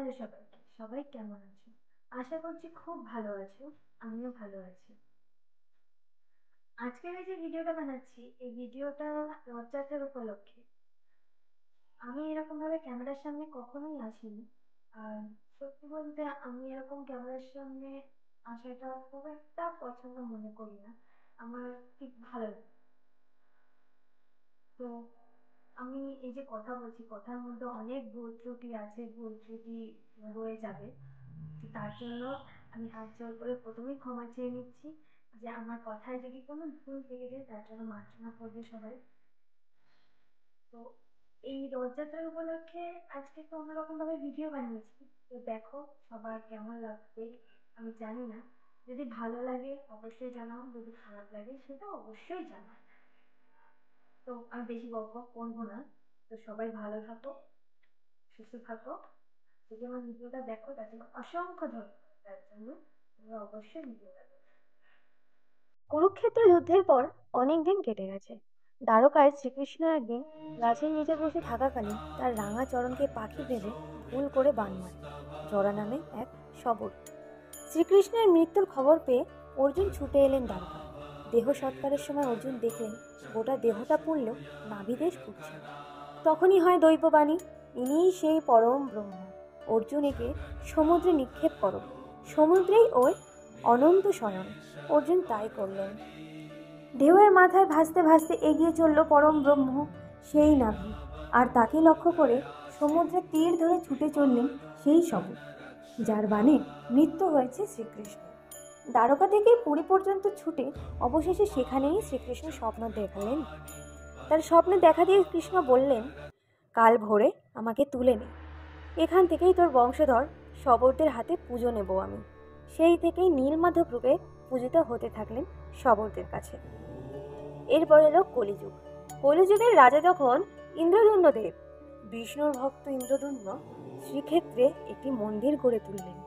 সকালে সবাইকে। সবাই কেমন আছো? আশা করছি খুব ভালো আছো। আমিও ভালো আছি। আজকের এই যে ভিডিওটা বানাচ্ছি, এই ভিডিওটা রথযাত্রার উপলক্ষে। আমি এরকম ভাবে ক্যামেরার সামনে কখনোই আসিনি। আর সত্যি বলতে আমি এরকম ক্যামেরার সামনে আসাটা খুব একটা পছন্দ মনে করি না। আমার ঠিক ভালো লাগে। তো আমি এই যে কথা বলছি, কথার মধ্যে অনেক ভুল ত্রুটি আছে, ভুল ত্রুটি রয়ে যাবে। তো তার জন্য আমি হাত জোড় করে প্রথমেই ক্ষমা চেয়ে নিচ্ছি যে আমার কথায় যদি কোনো ভুল থেকে যায় তার জন্য মার্জনা করবে সবাই। তো এই রথযাত্রার উপলক্ষে আজকে একটু অন্যরকম ভাবে ভিডিও বানিয়েছি। তো দেখো সবার কেমন লাগবে আমি জানি না। যদি ভালো লাগে অবশ্যই জানাও, যদি খারাপ লাগে সেটা অবশ্যই জানাও। তো আমি বেশি বক বক করবো না। তো সবাই ভালো থাকো, সুস্থ থাকো। যদি আমার ভিডিওটা দেখো তার জন্য অসংখ্য ধন্যবাদ। তার জন্য তোমরা অবশ্যই ভিডিওটা দেখো। কুরুক্ষেত্র যুদ্ধের পর অনেক দিন কেটে গেছে। দ্বারকায় শ্রীকৃষ্ণ একদিন গাছের নিচে বসে থাকাকালীন তার রাঙা চরণকে পাখি ভেবে ভুল করে বান মারে জরা নামে এক শবর। শ্রীকৃষ্ণের মৃত্যুর খবর পেয়ে অর্জুন ছুটে এলেন দ্বারকায়। দেহ সৎকারের সময় অর্জুন দেখলেন গোটা দেহটা পুড়লেও নাভিদেশ পুড়ছে না। তখনই হয় দৈববাণী, ইনিই সেই পরম ব্রহ্ম। অর্জুন একে সমুদ্রে নিক্ষেপ করো, সমুদ্রেই ওই অনন্ত শয়ন। অর্জুন তাই করলেন। ঢেউয়ের মাথায় ভাসতে ভাসতে এগিয়ে চলল পরম ব্রহ্ম, সেই নাভি। আর তাকে লক্ষ্য করে সমুদ্রের তীর ধরে ছুটে চললেন সেই শবর, যার বাণে মৃত্যু হয়েছে শ্রীকৃষ্ণ। দ্বারকা থেকে পুরী পর্যন্ত ছুটে অবশেষে সেখানেই শ্রীকৃষ্ণ স্বপ্ন দেখালেন। তার স্বপ্নে দেখা দিয়ে কৃষ্ণ বললেন, কাল ভোরে আমাকে তুলে নে, এখান থেকেই তোর বংশধর শবরদের হাতে পুজো নেব আমি। সেই থেকেই নীলমাধব রূপে পূজিত হতে থাকলেন শবরদের কাছে। এরপর এলো কলিযুগ। কলিযুগের রাজা যখন ইন্দ্রদুম্ন দেব, বিষ্ণুর ভক্ত ইন্দ্রদুম্ন শ্রীক্ষেত্রে একটি মন্দির গড়ে তুললেন।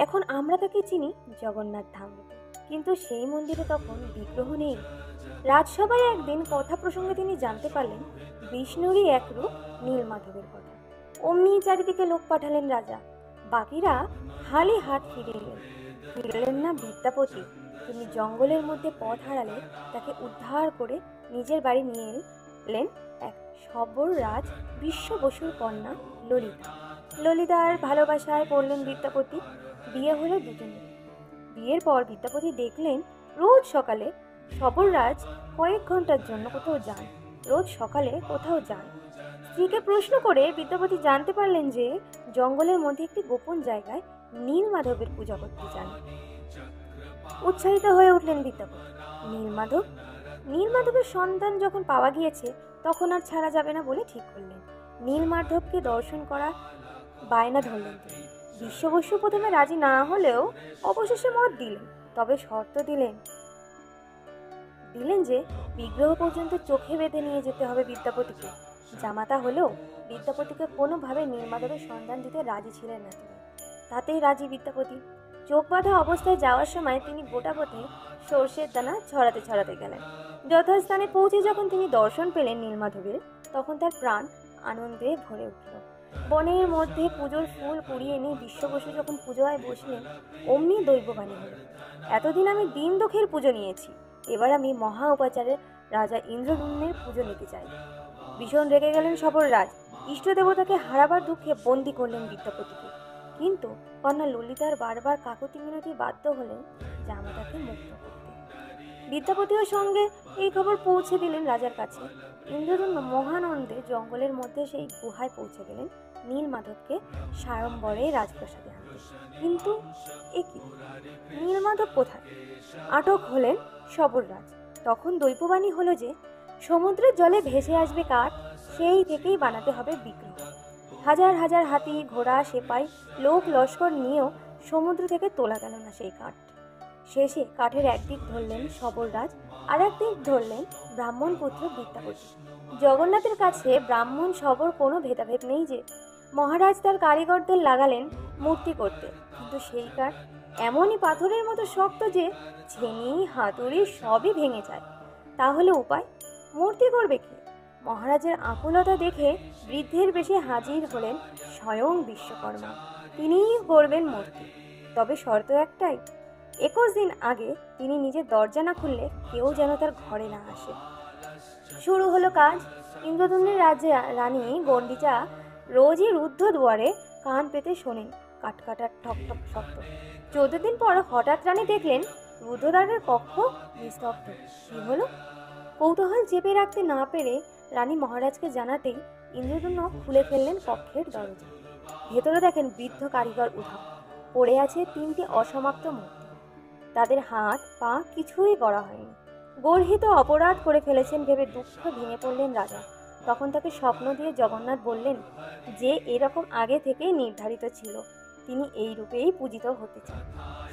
এখন আমরা তাকে চিনি জগন্নাথ ধাম রূপে, কিন্তু সেই মন্দিরে তখন বিগ্রহ নেই। রাজসভায় একদিন কথা প্রসঙ্গে তিনি জানতে পারলেন বিষ্ণুরই এক রূপ নীলমাধবের কথা। অমনি চারিদিকে লোক পাঠালেন রাজা। বাকিরা খালি হাত ফিরলেন না বিদ্যাপতি। তিনি জঙ্গলের মধ্যে পথ হারালে তাকে উদ্ধার করে নিজের বাড়ি নিয়ে এলেন এক সবর রাজ বিশ্ব বসুর কন্যা ললিতা। ললিতার ভালোবাসায় পড়লেন বিদ্যাপতি। বিয়ে হলো দুজনের। বিয়ের পর বিদ্যাপতি দেখলেন রোজ সকালে সবররাজ কয়েক ঘন্টার জন্য কোথাও যান, রোজ সকালে কোথাও যান। স্ত্রীকে প্রশ্ন করে বিদ্যাপতি জানতে পারলেন যে জঙ্গলের মধ্যে একটি গোপন জায়গায় নীলমাধবের পূজা করতে যান। উৎসাহিত হয়ে উঠলেন বিদ্যাপতি। নীলমাধব নীলমাধবের সন্ধান যখন পাওয়া গিয়েছে তখন আর ছাড়া যাবে না বলে ঠিক করলেন। নীলমাধবকে দর্শন করা বায়না ধরলেন তিনি। বিশ্ববসু প্রথমে রাজি না হলেও অবশেষে মত দিলেন। তবে শর্ত দিলেন যে বিগ্রহ পর্যন্ত চোখে বেঁধে নিয়ে যেতে হবে বিদ্যাপতিকে। জামাতা হলেও বিদ্যাপতিকে কোনোভাবে নীলমাধবের সন্ধান দিতে রাজি ছিলেন না তিনি। তাতেই রাজি বিদ্যাপতি। চোখ বাঁধা অবস্থায় যাওয়ার সময় তিনি গোটা পথে সর্ষের দানা ছড়াতে ছড়াতে গেলেন। যথাস্থানে পৌঁছে যখন তিনি দর্শন পেলেন নীলমাধবের, তখন তার প্রাণ আনন্দে ভরে উঠল। বনের মধ্যে পুজোর ফুল কুড়িয়ে এনে বিশ্ববসু যখন পুজোয় বসলেন, অমনি দৈববাণী হল, এতদিন আমি দিন দুঃখের পুজো নিয়েছি, এবার আমি মহা উপাচারে রাজা ইন্দ্রদুম্নের পুজো নিতে চাই। ভীষণ রেগে গেলেন সবররাজ। ইষ্ট দেবতাকে হারাবার দুঃখে বন্দী করলেন বিদ্যাপতিকে। কিন্তু কন্যা ললিতার বারবার কাকুতি মিনতি বাধ্য হলেন জামাতাকে মুক্ত করতে। বিদ্যাপতিও সঙ্গে এই খবর পৌঁছে দিলেন রাজার কাছে। ইন্দ্রদুম্ন মহানন্দে জঙ্গলের মধ্যে সেই গুহায় পৌঁছে গেলেন নীলমাধবকে সাড়ম্বরে রাজপ্রাসাদে আনতে। কিন্তু এ কি, নীলমাধব কোথায়? আটক হলেন সবররাজ। তখন দৈববাণী হলো যে সমুদ্রের জলে ভেসে আসবে কাঠ, সেই থেকেই বানাতে হবে বিগ্রহ। হাজার হাজার হাতি ঘোড়া সেপাই লোক লস্কর নিয়েও সমুদ্র থেকে তোলা গেল না সেই কাঠ। শেষে কাঠের একদিক ধরলেন সবররাজ, আর একদিক ধরলেন ব্রাহ্মণ পুত্র বিদ্যাপতি। জগন্নাথের কাছে ব্রাহ্মণ সবর কোনো ভেদাভেদ নেই যে। মহারাজ তার কারিগরদের লাগালেন মূর্তি করতে, কিন্তু সেই কাঠ এমনই পাথরের মতো শক্ত যে ছেনি হাতুড়ি সবই ভেঙে যায়। তাহলে উপায়? মূর্তি করবে কে? মহারাজের আকুলতা দেখে বৃদ্ধের বেশে হাজির হলেন স্বয়ং বিশ্বকর্মা। তিনিই গড়বেন মূর্তি, তবে শর্ত একটাই, 21 দিন আগে তিনি নিজের দরজা না খুললে কেউ যেন তার ঘরে না আসে। শুরু হলো কাজ। ইন্দ্রদুম্নের রাজ্যে রানী গণ্ডিচা রোজই রুদ্ধ দুয়ারে কান পেতে শোনেন কাটকাটার ঠক ঠক শব্দ। 14 দিন পর হঠাৎ রানী দেখলেন রুদ্ধদ্বারের কক্ষ নিস্তব্ধ। কি হলো? কৌতূহল চেপে রাখতে না পেরে রানী মহারাজকে জানাতেই ইন্দ্রদুম্ন খুলে ফেললেন কক্ষের দরজা। ভেতরে দেখেন বৃদ্ধ কারিগর উধাও পড়ে আছে 3টি অসমাপ্ত মূর্তি। তাদের হাত পা কিছুই গড়া হয়নি। গর্হিত অপরাধ করে ফেলেছেন ভেবে দুঃখ ভেঙে পড়লেন রাজা। তখন তাকে স্বপ্ন দিয়ে জগন্নাথ বললেন যে এরকম আগে থেকেই নির্ধারিত ছিল, তিনি এই রূপেই পূজিত হতে চান।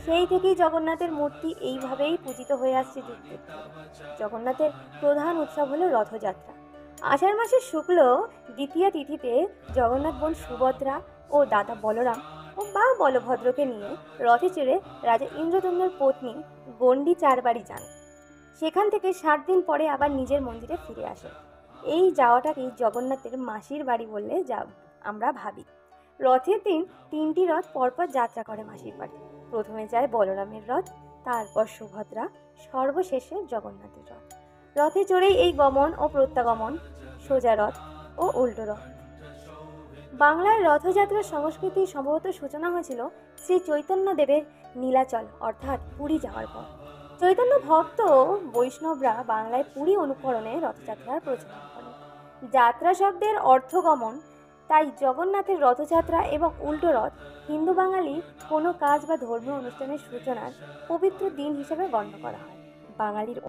সেই থেকেই জগন্নাথের মূর্তি এইভাবেই পূজিত হয়ে আসছে যুগ যুগ ধরে। জগন্নাথের প্রধান উৎসব হলো রথযাত্রা। আষাঢ় মাসের শুক্ল দ্বিতীয়া তিথিতে জগন্নাথ বোন সুভদ্রা ও দাদা বলরাম ও মা বলভদ্রকে নিয়ে রথে চড়ে রাজা ইন্দ্রদুম্নের পত্নী গণ্ডিচার বাড়ি যান। সেখান থেকে 7 দিন পরে আবার নিজের মন্দিরে ফিরে আসেন। এই যাওয়াটাকেই জগন্নাথের মাসির বাড়ি বললে আমরা ভাবি। রথের দিন 3টি রথ পরপর যাত্রা করে মাসির বাড়ি। প্রথমে যায় বলরামের রথ, তারপর সুভদ্রা, সর্বশেষে জগন্নাথের রথ। রথে চড়েই এই গমন ও প্রত্যাগমন, সোজা রথ ও উল্টো রথ। বাংলার রথযাত্রার সংস্কৃতি সম্ভবত সূচনা হয়েছিল শ্রী চৈতন্য দেবের নীলাচল অর্থাৎ পুরী যাওয়ার পর। চৈতন্য ভক্ত বৈষ্ণবরা বাংলায় পুরী অনুকরণে রথযাত্রার প্রচলন করেন। যাত্রা শব্দের অর্থ গমন, তাই জগন্নাথের রথযাত্রা এবং উল্টো রথ হিন্দু বাঙালি কোনো কাজ বা ধর্মীয় অনুষ্ঠানের সূচনার পবিত্র দিন হিসেবে গণ্য করা হয়। বাঙালির